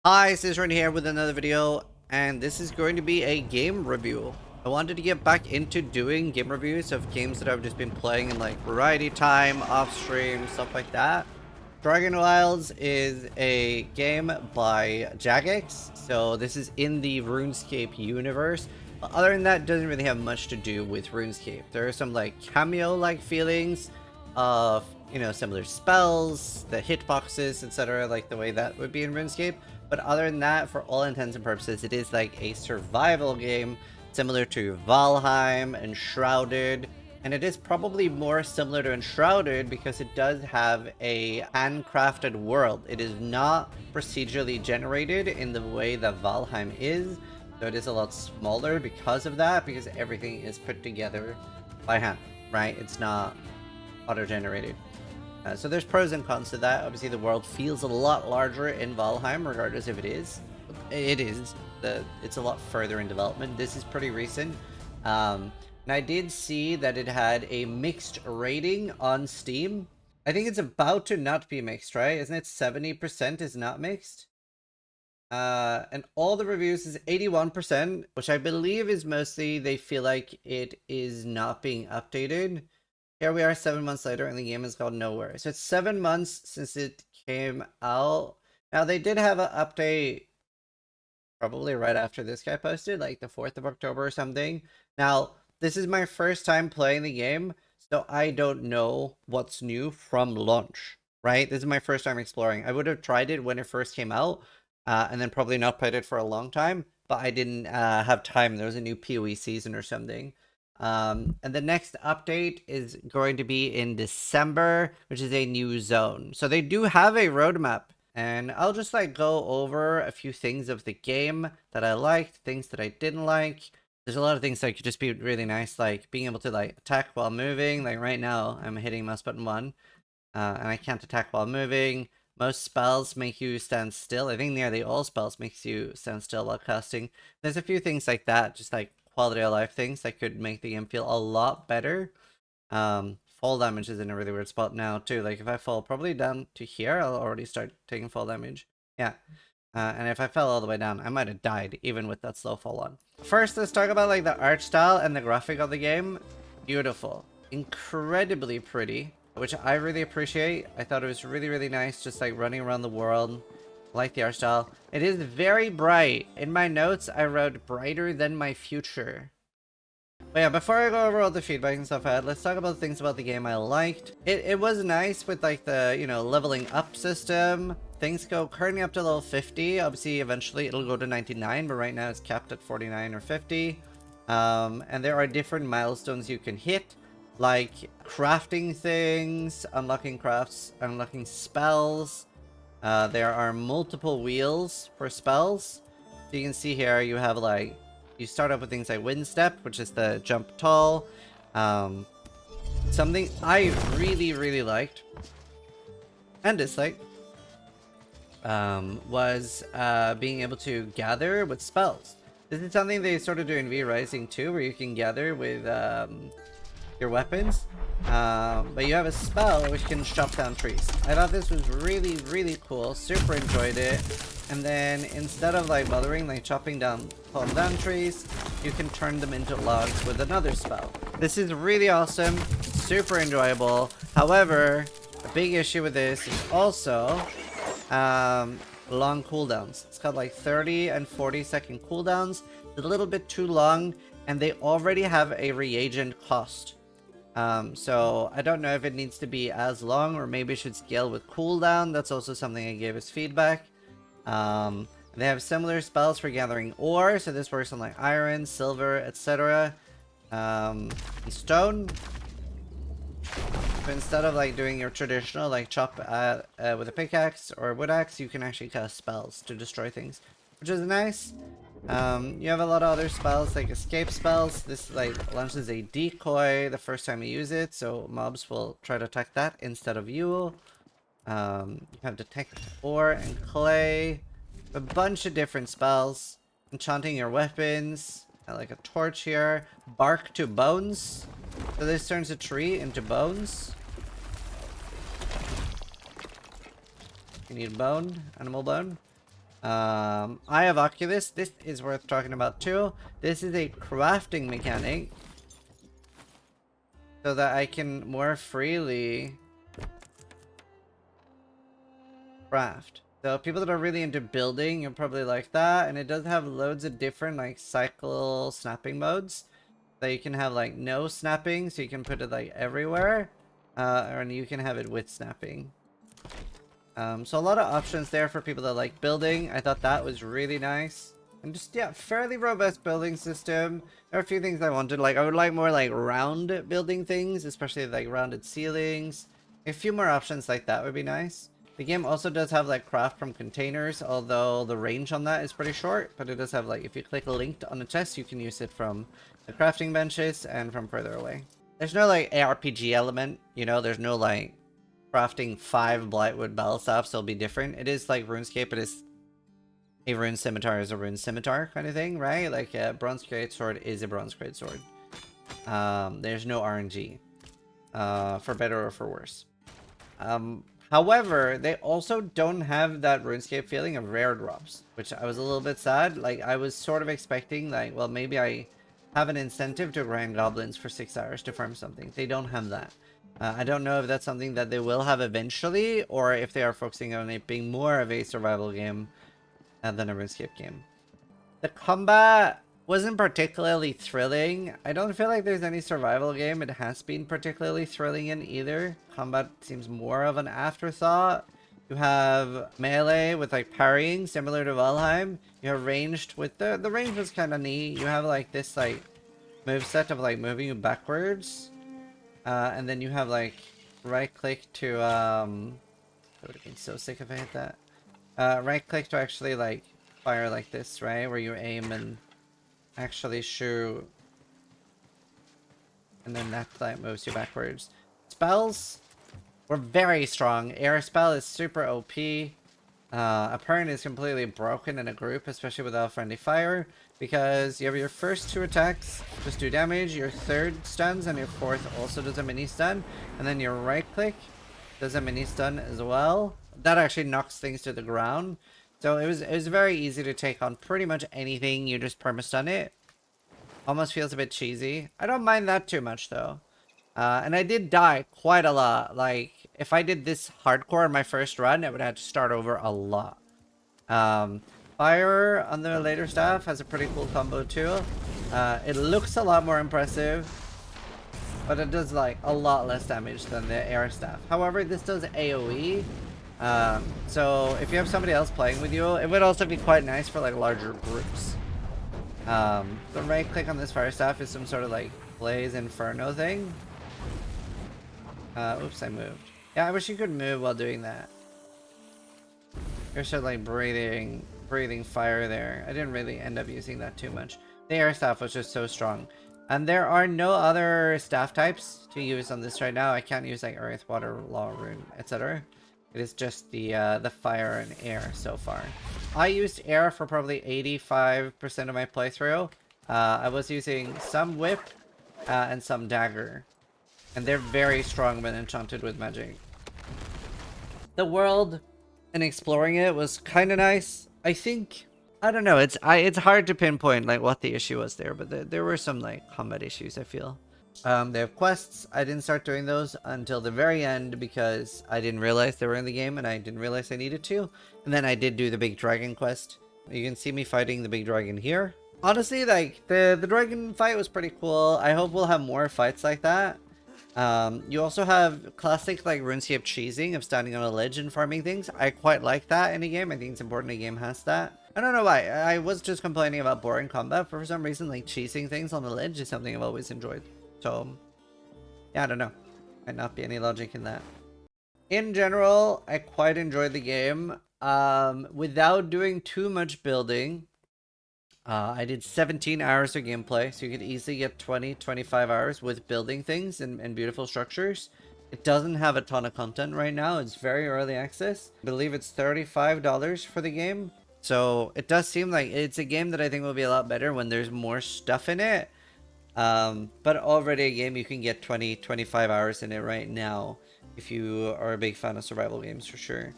Hi, Zizaran here with another video, and this is going to be a game review. I wanted to get back into doing game reviews of games that I've just been playing in like variety time, off stream, stuff like that. Dragonwilds is a game by Jagex, so this is in the RuneScape universe. But other than that, it doesn't really have much to do with RuneScape. There are some like cameo-like feelings of, similar spells, the hitboxes, etc., like the way that would be in RuneScape. But other than that, for all intents and purposes, it is like a survival game similar to Valheim and Shrouded. And it is probably more similar to Enshrouded because it does have a handcrafted world. It is not procedurally generated in the way that Valheim is. So it is a lot smaller because of that, because everything is put together by hand, right? It's not auto-generated. So there's pros and cons to that. Obviously, the world feels a lot larger in Valheim, regardless if it is. It is. It's a lot further in development. This is pretty recent. And I did see that it had a mixed rating on Steam. I think it's about to not be mixed, right? Isn't it 70% is not mixed? And all the reviews is 81%, which I believe is mostly they feel like it is not being updated. Here we are 7 months later and the game has gone nowhere. So it's 7 months since it came out. Now they did have an update probably right after this guy posted, like the 4th of October or something. Now, this is my first time playing the game, so I don't know what's new from launch, right? This is my first time exploring. I would have tried it when it first came out, and then probably not played it for a long time, but I didn't have time. There was a new PoE season or something. And the next update is going to be in December, which is a new zone. So they do have a roadmap, and I'll just like go over a few things of the game that I liked, things that I didn't like. There's a lot of things that could just be really nice, like being able to like attack while moving. Like right now, I'm hitting mouse button 1, and I can't attack while moving. Most spells make you stand still. I think nearly all spells makes you stand still while casting. There's a few things like that, just like quality of life things that could make the game feel a lot better. Fall damage is in a really weird spot now too. Like if I fall probably down to here, I'll already start taking fall damage. Yeah. And if I fell all the way down, I might have died even with that slow fall on. First, let's talk about like the art style and the graphic of the game. Beautiful. Incredibly pretty, which I really appreciate. I thought it was really, really nice just like running around the world. I like the art style. It is very bright. In my notes, I wrote brighter than my future. But yeah, before I go over all the feedback and stuff I had, let's talk about things about the game I liked. It was nice with like the, leveling up system. Things go currently up to level 50. Obviously, eventually it'll go to 99, but right now it's capped at 49 or 50. And there are different milestones you can hit, like crafting things, unlocking crafts, unlocking spells. There are multiple wheels for spells. So you can see here you have like, you start up with things like wind step, which is the jump tall. Something I really, really liked and disliked was being able to gather with spells. This is something they sort of do in V Rising too, where you can gather with your weapons. But you have a spell which can chop down trees. I thought this was really, really cool. Super enjoyed it. And then instead of like bothering like chopping down, falling down trees, you can turn them into logs with another spell. This is really awesome. Super enjoyable. However, a big issue with this is also long cooldowns. It's got like 30 and 40-second cooldowns. It's a little bit too long, and they already have a reagent cost. So I don't know if it needs to be as long, or maybe it should scale with cooldown. That's also something I gave as feedback. They have similar spells for gathering ore, so this works on like iron, silver, etc. Stone. But instead of like doing your traditional like chop with a pickaxe or wood axe, you can actually cast spells to destroy things, which is nice. You have a lot of other spells like escape spells. This like launches a decoy the first time you use it, so mobs will try to attack that instead of you. You have detect ore and clay, a bunch of different spells, enchanting your weapons, like a torch here, bark to bones. So this turns a tree into bones. You need bone, animal bone. I have Oculus. This is worth talking about too. This is a crafting mechanic so that I can more freely craft. So people that are really into building, you'll probably like that. And it does have loads of different like cycle snapping modes. So you can have like no snapping, so you can put it like everywhere. And you can have it with snapping. So a lot of options there for people that like building. I thought that was really nice. And just, yeah, fairly robust building system. There are a few things I wanted. Like, I would like more like round building things, especially like rounded ceilings. A few more options like that would be nice. The game also does have like craft from containers, although the range on that is pretty short. But it does have like, if you click linked on a chest, you can use it from the crafting benches and from further away. There's no like ARPG element, you know, there's no like crafting 5 Blightwood battle staffs, so it'll be different. It is like RuneScape, it is a rune scimitar is a rune scimitar kind of thing, right? Like a bronze greatsword is a bronze greatsword. There's no RNG, for better or for worse. However, they also don't have that RuneScape feeling of rare drops, which I was a little bit sad. Like, I was sort of expecting, like, well, maybe I have an incentive to grind goblins for 6 hours to farm something. They don't have that. I don't know if that's something that they will have eventually, or if they are focusing on it being more of a survival game than a RuneScape game. The combat wasn't particularly thrilling. I don't feel like there's any survival game it has been particularly thrilling in either. Combat seems more of an afterthought. You have melee with like parrying, similar to Valheim. You have ranged with the range was kind of neat. You have like this like moveset of like moving you backwards. And then you have like right click to I would have been so sick if I hit that. Right click to actually like fire like this, right? Where you aim and actually shoot. And then that like moves you backwards. Spells were very strong. Air spell is super OP. Apparent is completely broken in a group, especially without friendly fire. Because you have your first 2 attacks just do damage, your third stuns, and your fourth also does a mini stun. And then your right click does a mini stun as well. That actually knocks things to the ground. So it was very easy to take on pretty much anything, you just perma-stun it. Almost feels a bit cheesy. I don't mind that too much though. And I did die quite a lot. Like, if I did this hardcore in my first run, I would have to start over a lot. Fire on the later staff has a pretty cool combo too. It looks a lot more impressive, but it does like a lot less damage than the air staff. However, this does AoE. So if you have somebody else playing with you, it would also be quite nice for like larger groups. The right click on this fire staff is some sort of like blaze inferno thing. Oops, I moved. Yeah, I wish you could move while doing that. You're sort of like breathing fire there. I didn't really end up using that too much. The air staff was just so strong. And there are no other staff types to use on this right now. I can't use like earth, water, law, rune, etc. It is just the fire and air so far. I used air for probably 85% of my playthrough. I was using some whip and some dagger. And they're very strong when enchanted with magic. The world and exploring it was kind of nice. I think, I don't know, it's hard to pinpoint like what the issue was there, but there were some like combat issues, I feel. They have quests. I didn't start doing those until the very end because I didn't realize they were in the game and I didn't realize I needed to. And then I did do the big dragon quest. You can see me fighting the big dragon here. Honestly, like the dragon fight was pretty cool. I hope we'll have more fights like that. You also have classic like RuneScape cheesing of standing on a ledge and farming things. I quite like that in a game. I think it's important a game has that. I don't know why. I was just complaining about boring combat, but for some reason like cheesing things on the ledge is something I've always enjoyed. So yeah, I don't know. Might not be any logic in that. In general, I quite enjoyed the game. Without doing too much building. I did 17 hours of gameplay, so you could easily get 20-25 hours with building things and beautiful structures. It doesn't have a ton of content right now. It's very early access. I believe it's $35 for the game. So it does seem like it's a game that I think will be a lot better when there's more stuff in it. But already a game you can get 20-25 hours in it right now if you are a big fan of survival games for sure.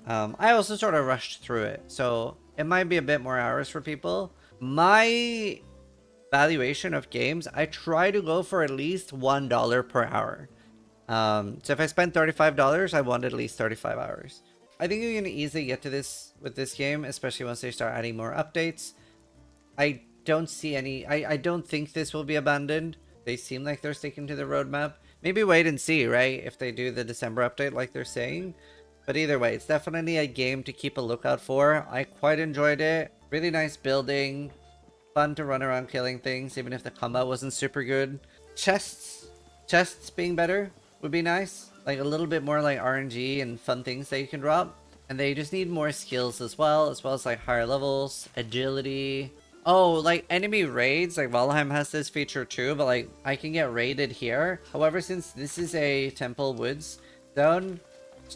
I also sort of rushed through it, so it might be a bit more hours for people. My valuation of games, I try to go for at least $1 per hour. So if I spend $35, I want at least 35 hours. I think you can easily get to this with this game, especially once they start adding more updates. I don't see any, I don't think this will be abandoned. They seem like they're sticking to the roadmap. Maybe wait and see, right? If they do the December update like they're saying. But either way, it's definitely a game to keep a lookout for. I quite enjoyed it. Really nice building. Fun to run around killing things, even if the combat wasn't super good. Chests being better would be nice. Like a little bit more like RNG and fun things that you can drop. And they just need more skills as well as like higher levels, agility. Oh, like enemy raids, like Valheim has this feature too, but like I can get raided here. However, since this is a Temple Woods zone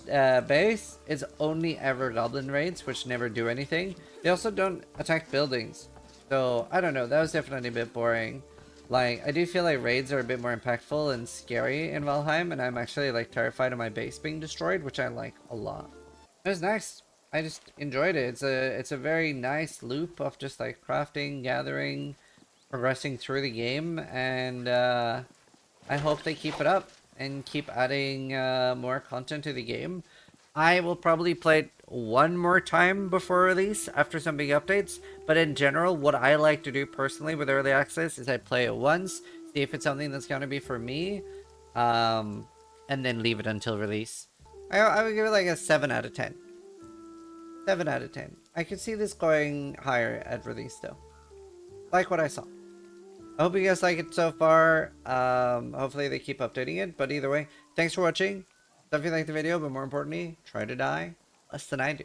base, it's only ever goblin raids, which never do anything. They also don't attack buildings. So, I don't know, that was definitely a bit boring. Like, I do feel like raids are a bit more impactful and scary in Valheim, and I'm actually like terrified of my base being destroyed, which I like a lot. It was nice. I just enjoyed it. It's a very nice loop of just like crafting, gathering, progressing through the game, and I hope they keep it up and keep adding more content to the game. I will probably play it one more time before release after some big updates, but in general, what I like to do personally with early access is I play it once, see if it's something that's going to be for me, and then leave it until release. I would give it like a 7 out of 10. 7 out of 10. I could see this going higher at release though. Like what I saw. I hope you guys like it so far. Hopefully they keep updating it. But either way, thanks for watching. If you like the video, but more importantly, try to die less than I do.